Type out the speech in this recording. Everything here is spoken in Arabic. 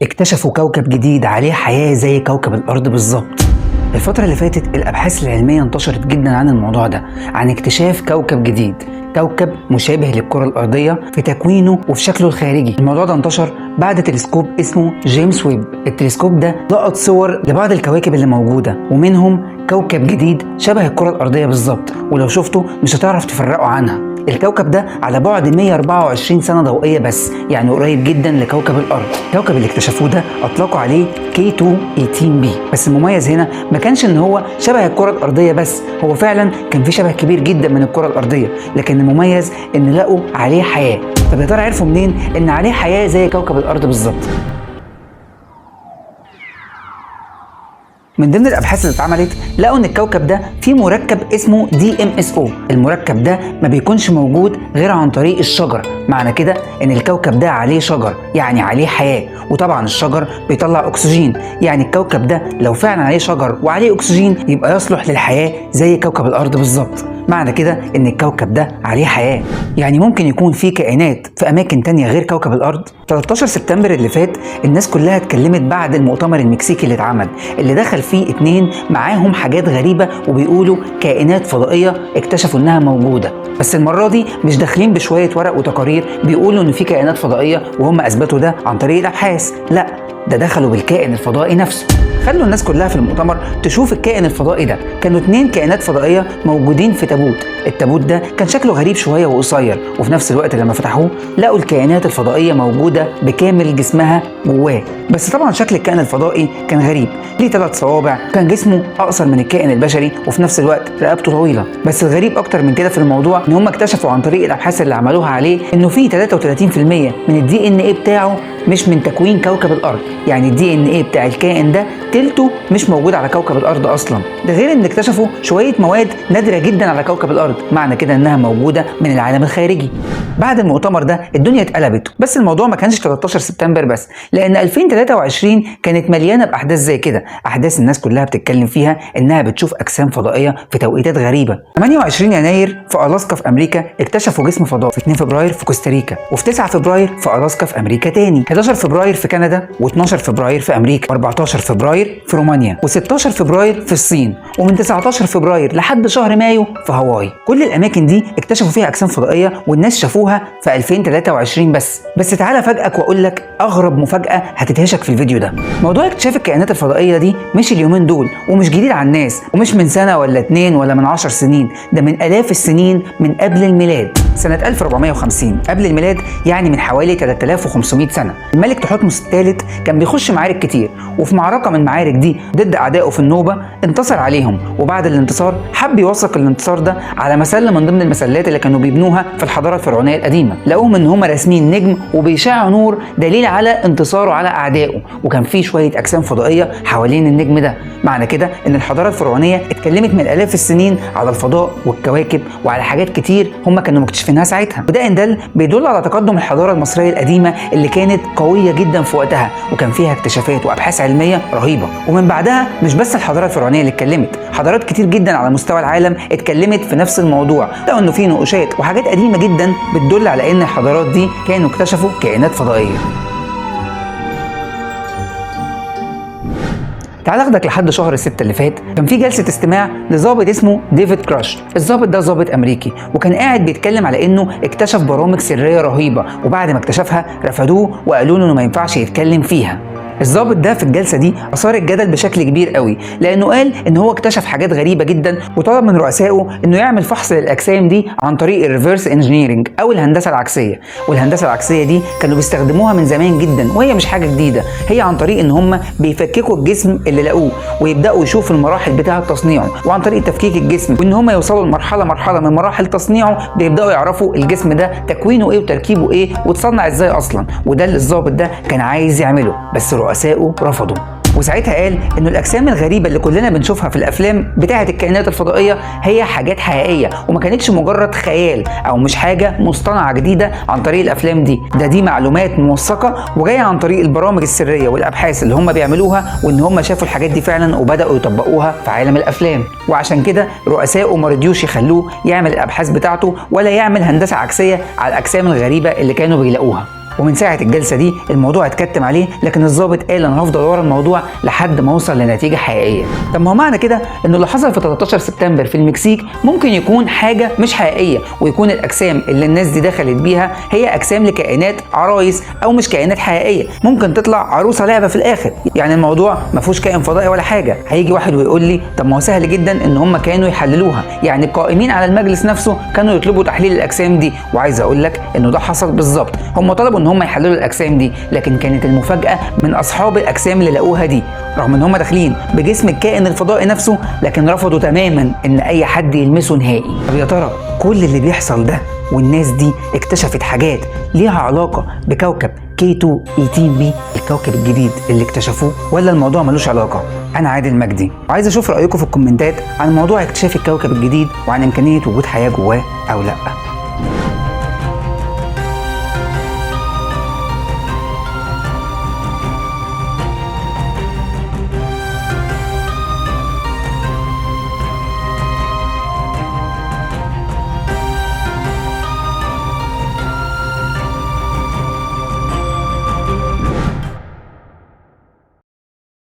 اكتشفوا كوكب جديد عليه حياة زي كوكب الأرض بالظبط. الفترة اللي فاتت الأبحاث العلمية انتشرت جدا عن الموضوع ده، عن اكتشاف كوكب جديد، كوكب مشابه للكرة الأرضية في تكوينه وفي شكله الخارجي. الموضوع ده انتشر بعد تلسكوب اسمه جيمس ويب. التلسكوب ده لقط صور لبعض الكواكب اللي موجودة، ومنهم كوكب جديد شبه الكرة الأرضية بالظبط، ولو شفته مش هتعرف تفرقه عنها. الكوكب ده على بعد 124 سنة ضوئية بس، يعني قريب جدا لكوكب الأرض. الكوكب اللي اكتشفوه ده أطلقوا عليه K2-18b، بس المميز هنا ما كانش إن هو شبه الكرة الأرضية بس، هو فعلا كان في شبه كبير جدا من الكرة الأرضية، لكن المميز إن لقوا عليه حياة. طب يا ترى عرفوا منين إن عليه حياة زي كوكب الأرض بالظبط؟ من ضمن الابحاث اللي اتعملت لقوا ان الكوكب ده فيه مركب اسمه DMSO. المركب ده ما بيكونش موجود غير عن طريق الشجر، معنى كده ان الكوكب ده عليه شجر، يعني عليه حياة. وطبعا الشجر بيطلع اكسجين، يعني الكوكب ده لو فعلا عليه شجر وعليه اكسجين يبقى يصلح للحياة زي كوكب الارض بالظبط. معنى كده ان الكوكب ده عليه حياة، يعني ممكن يكون فيه كائنات في اماكن تانية غير كوكب الارض. 13 سبتمبر اللي فات الناس كلها اتكلمت بعد المؤتمر المكسيكي اللي اتعمل، اللي دخل فيه 2 معاهم حاجات غريبة وبيقولوا كائنات فضائية اكتشفوا انها موجودة. بس المرة دي مش داخلين بشوية ورق وتقارير بيقولوا ان في كائنات فضائية وهم اثبتوا ده عن طريق الابحاث، لا، ده دخلوا بالكائن الفضائي نفسه. خلوا الناس كلها في المؤتمر تشوف الكائن الفضائي ده. كانوا 2 كائنات فضائية موجودين في تابوت. التابوت ده كان شكله غريب شوية وقصير، وفي نفس الوقت لما فتحوه لقوا الكائنات الفضائية موجودة بكامل جسمها جواه. بس طبعا شكل الكائن الفضائي كان غريب، ليه 3 صوابع، كان جسمه أقصر من الكائن البشري وفي نفس الوقت رقبته طويلة. بس الغريب أكتر من كده في الموضوع إن هم اكتشفوا عن طريق الأبحاث اللي عملوها عليه إنه في 33% من الDNA بتاعه مش من تكوين كوكب الأرض، يعني الDNA بتاع الكائن ده تلته مش موجود على كوكب الأرض أصلا. ده غير إن اكتشفوا شوية مواد نادرة جدا على كوكب الأرض، معنى كده إنها موجودة من العالم الخارجي. بعد المؤتمر ده الدنيا اتقلبت، بس الموضوع ما كانش 13 سبتمبر بس، لأن 2023 كانت مليانة بأحداث زي كده، أحداث الناس كلها بتتكلم فيها إنها بتشوف أجسام فضائية في توقيتات غريبة. 28 يناير في ألاسكا في أمريكا اكتشفوا جسم فضائي، في 2 فبراير في كوستاريكا، وفي 9 فبراير في ألاسكا في أمريكا تاني، 11 فبراير في كندا، و12 فبراير في أمريكا، و14 فبراير في رومانيا، و16 فبراير في الصين، ومن 19 فبراير لحد شهر مايو في هاواي. كل الأماكن دي اكتشفوا فيها أجسام فضائية والناس شافوها في 2023 بس تعالى فاجئك وأقول لك أغرب مفاجأة هتدهشك في الفيديو ده. موضوع اكتشاف الكائنات الفضائية دي مش اليومين دول، ومش جديد على الناس، ومش من سنة ولا 2 ولا من 10 سنين، ده من آلاف السنين من قبل الميلاد. سنة 1450 قبل الميلاد، يعني من حوالي 3500 سنة، الملك تحتمس الثالث كان بيخش معارك كتير، وفي معركة من المعارك دي ضد أعدائه في النوبة انتصر عليهم، وبعد الانتصار حب يوثق الانتصار ده على مسلة من ضمن المسلات اللي كانوا بيبنوها في الحضارة الفرعونية القديمة. لقوهم ان هم راسمين نجم وبيشع نور دليل على انتصاره على أعدائه، وكان فيه شوية أجسام فضائية حوالين النجم ده. معنى كده ان الحضارة الفرعونية اتكلمت من آلاف السنين على الفضاء والكواكب وعلى حاجات كتير هم كانوا مكتشفينها ساعتها، وده ان دل بيدل على تقدم الحضارة المصرية القديمة اللي كانت قوية جدا في وقتها، وكان فيها اكتشافات وأبحاث علمية رهيبة. ومن بعدها مش بس الحضارة الفرعونية اللي اتكلمت، حضارات كتير جدا على مستوى العالم اتكلمت في نفس الموضوع، لقوا انه في نقوشات وحاجات قديمة جدا بتدل على ان الحضارات دي كانوا اكتشفوا كائنات فضائية. تعال اخدك لحد شهر 6 اللي فات، كان في جلسة استماع لضابط اسمه ديفيد كراش. الضابط ده ضابط امريكي، وكان قاعد بيتكلم على انه اكتشف برامج سرية رهيبة، وبعد ما اكتشفها رفضوه وقالوا له انه ما ينفعش يتكلم فيها. الضابط ده في الجلسة دي أثار الجدل بشكل كبير قوي، لأنه قال إن هو اكتشف حاجات غريبة جدا، وطلب من رؤسائه إنه يعمل فحص للأجسام دي عن طريق الريفرس انجينيرنج أو الهندسة العكسية. والهندسة العكسية دي كانوا بيستخدموها من زمان جدا، وهي مش حاجة جديدة، هي عن طريق إن هم بيفككوا الجسم اللي لقوه ويبدأوا يشوفوا المراحل بتاعة تصنيعه، وعن طريق تفكيك الجسم وإن هم يوصلوا لمرحلة من مراحل تصنيعه بيبدأوا يعرفوا الجسم ده تكوينه إيه وتركيبه إيه وتصنع إزاي أصلا. وده اللي الضابط ده كان عايز يعمله، بس رؤسائه رفضوا. وساعتها قال إنه الأجسام الغريبة اللي كلنا بنشوفها في الأفلام بتاعة الكائنات الفضائية هي حاجات حقيقية، وما كانتش مجرد خيال أو مش حاجة مصطنعة جديدة عن طريق الأفلام دي، دي معلومات موثقة وجاية عن طريق البرامج السرية والأبحاث اللي هم بيعملوها، وإن هم شافوا الحاجات دي فعلا وبدأوا يطبقوها في عالم الأفلام. وعشان كده رؤسائه ما رضيوش يخلوه يعمل الأبحاث بتاعته ولا يعمل هندسة عكسية على الأجسام الغريبة اللي كانوا بيلاقوها. ومن ساعه الجلسه دي الموضوع اتكتم عليه، لكن الضابط قال انا هفضل ورا الموضوع لحد ما اوصل لنتيجه حقيقيه. طب ما هو معنى كده ان اللي حصل في 13 سبتمبر في المكسيك ممكن يكون حاجه مش حقيقيه، ويكون الاجسام اللي الناس دي دخلت بيها هي اجسام لكائنات عرايس او مش كائنات حقيقيه، ممكن تطلع عروسه لعبه في الاخر. يعني الموضوع ما فيهوش كائن فضائي ولا حاجه. هيجي واحد ويقول لي طب ما هو سهل جدا ان هم كانوا يحللوها، يعني القائمين على المجلس نفسه كانوا يطلبوا تحليل الاجسام دي، وعايز اقول لك انه ده حصل بالظبط. هم طلبوا ان هم يحللوا الاجسام دي، لكن كانت المفاجاه من اصحاب الاجسام اللي لقوها دي، رغم ان هم داخلين بجسم الكائن الفضائي نفسه، لكن رفضوا تماما ان اي حد يلمسه نهائي. طب يا ترى كل اللي بيحصل ده والناس دي اكتشفت حاجات ليها علاقه بكوكب K2-18b الكوكب الجديد اللي اكتشفوه، ولا الموضوع ملوش علاقه؟ انا عادل مجدي، وعايز اشوف رايكم في الكومنتات عن موضوع اكتشاف الكوكب الجديد وعن امكانيه وجود حياه جواه او لا.